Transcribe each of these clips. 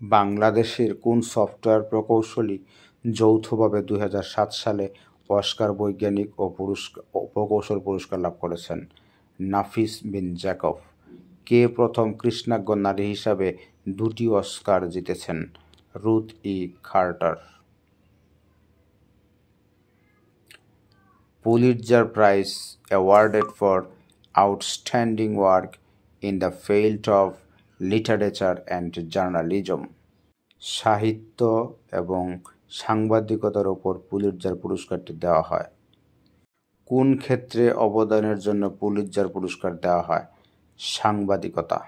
বাংলাদেশের কোন সফটওয়্যার প্রকৌশলী যৌথভাবে 2007 সালে অস্কার বৈজ্ঞানিক ও প্রকৌশল পুরস্কার লাভ করেছেন? নাফিস বিন জ্যাকব। কে প্রথম কৃষ্ণাজ্ঞ নারী হিসাবে 2টি অস্কার জিতেছেন? Ruth E. Carter. Pulitzer Prize awarded for outstanding work in the field of literature and journalism. সাহিত্য এবং সাংবাদিকতার উপর পুলিৎজার পুরস্কারটি দেওয়া হয়। কোন ক্ষেত্রে অবদানের জন্য পুলিৎজার পুরস্কার দেওয়া হয়? সাংবাদিকতা।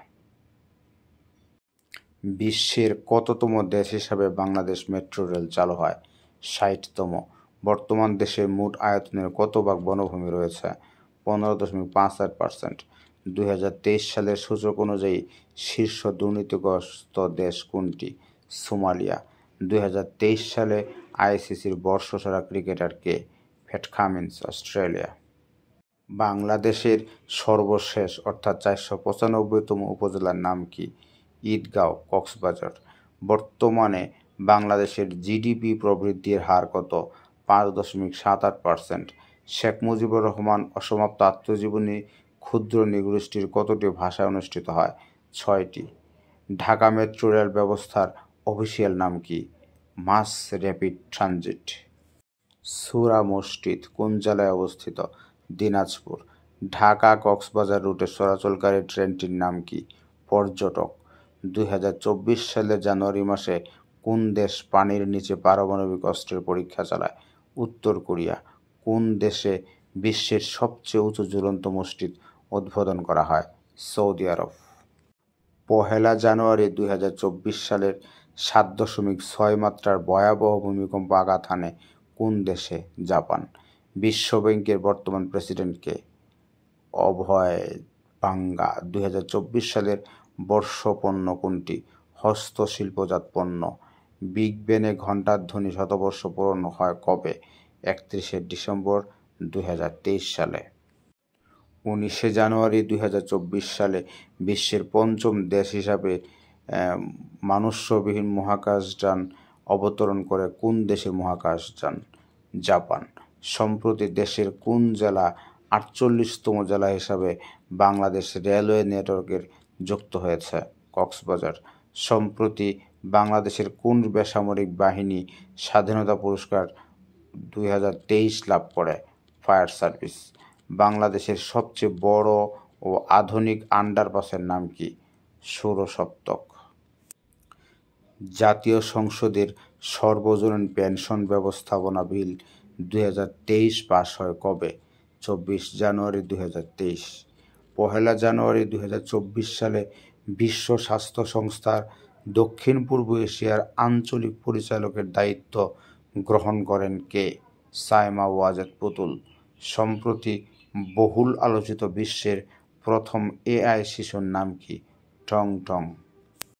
বিশ্বের কততম দেশ হিসাবে বাংলাদেশ মেট্রো রেল চালু হয়? 60তম। বর্তমান দেশের মোট আয়তনের কত ভাগ বনভূমি রয়েছে? 15.58%। 2023 সালের সূচক অনুযায়ী শীর্ষ দুর্নীতিগ্রস্ত দেশ কোনটি? সোমালিয়া। 2023 সালে আইসিসির বর্ষসেরা ক্রিকেটার কে? Pat Cummins, Australia. বাংলাদেশের সর্বশেষ অর্থাৎ 495তম উপজেলার নাম কি? ঈদগাঁও, কক্সবাজার। বর্তমানে বাংলাদেশের জিডিপি প্রবৃদ্ধির হার কত? 5.78%। শেখ মুজিবুর রহমান অসমাপ্ত আত্মজীবনী ক্ষুদ্র নৃগোষ্ঠীর কতটি ভাষায় অনুষ্ঠিত হয়? 6টি। ঢাকা মেট্রো রেল ব্যবস্থার অফিসিয়াল নাম কি? Mass rapid transit. সুরা মসজিদ কোন জেলায় অবস্থিত? দিনাজপুর। ঢাকা কক্সবাজার রুটে চলাচলকারী ট্রেনটির নাম কি? পর্যটক। 2024 সালের জানুয়ারি মাসে কোন দেশ পানির নিচে পারমাণবিক অস্ত্রের পরীক্ষা চালায়? উত্তর কোরিয়া। কোন দেশে বিশ্বের সবচেয়ে উঁচু ঝুলন্ত মসজিদ উদ্বোধন করা হয়? সৌদি আরব। 1 জানুয়ারি 2024 সালের 7.6 মাত্রার ভয়াবহ ভূমিকম্প আঘাত হানে কোন দেশে? জাপান। বিশ্বব্যাংকের বর্তমান প্রেসিডেন্ট কে? অভয় বাঙ্গা। 2024 সালের বর্ষপণ্য কোনটি? হস্তশিল্পজাত পণ্য। বিগ বেনে ঘণ্টার ধ্বনি শতবর্ষ পূরণ হয় কবে? 31 ডিসেম্বর 2023 সালে। 19 জানুয়ারি 2024 সালে বিশ্বের পঞ্চম দেশ হিসাবে মনুষ্যবিহীন মহাকাশযান অবতরণ করে কোন দেশের মহাকাশযান? জাপান। সম্প্রতি দেশের কোন জেলা 48তম জেলা হিসাবে বাংলাদেশ রেলওয়ে নেটওয়ার্কের যুক্ত হয়েছে? কক্সবাজার। সম্প্রতি বাংলাদেশের কোন বেসামরিক বাহিনী স্বাধীনতা পুরস্কার 2023 লাভ করে? Fire service. বাংলাদেশের সবচেয়ে বড় ও আধুনিক আন্ডারপাসের নাম কি? সৌরসপ্তক। জাতীয় সংসদের সর্বজনীন পেনশন ব্যবস্থাপনা বিল 2023 পাস হয় কবে? 24 জানুয়ারি 2023। 1 জানুয়ারি 2024 সালে বিশ্ব স্বাস্থ্য সংস্থার দক্ষিণ পূর্ব এশিয়ার আঞ্চলিক পরিচালকের দায়িত্ব গ্রহণ করেন কে? সাইমা ওয়াজেদ পুতুল। সম্প্রতি বহুল আলোচিত বিশ্বের প্রথম এআই শিশুর নাম কি? টং টং।